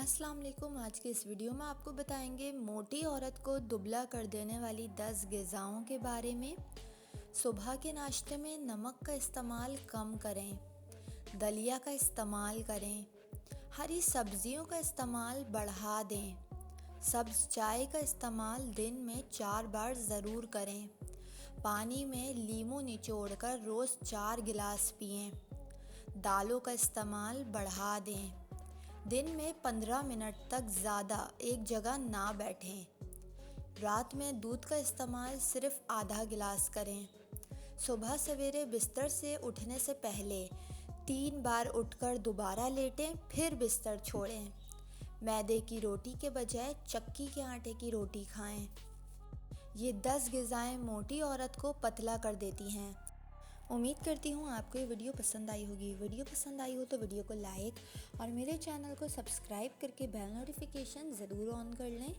अस्सलाम वालेकुम। आज के इस वीडियो में आपको बताएंगे मोटी औरत को दुबला कर देने वाली 10 ग़िज़ाओं के बारे में। सुबह के नाश्ते में नमक का इस्तेमाल कम करें, दलिया का इस्तेमाल करें, हरी सब्जियों का इस्तेमाल बढ़ा दें, सब्ज़ चाय का इस्तेमाल दिन में 4 बार ज़रूर करें, पानी में नींबू निचोड़कर रोज़ 4 गिलास पिएं, दालों का इस्तेमाल बढ़ा दें, दिन में 15 मिनट तक ज़्यादा एक जगह ना बैठें, रात में दूध का इस्तेमाल सिर्फ आधा गिलास करें, सुबह सवेरे बिस्तर से उठने से पहले 3 बार उठकर दोबारा लेटें, फिर बिस्तर छोड़ें, मैदे की रोटी के बजाय चक्की के आटे की रोटी खाएं। ये 10 ग़िज़ाएँ मोटी औरत को पतला कर देती हैं। उम्मीद करती हूँ आपको ये वीडियो पसंद आई होगी। वीडियो पसंद आई हो तो वीडियो को लाइक और मेरे चैनल को सब्सक्राइब करके बेल नोटिफिकेशन ज़रूर ऑन कर लें।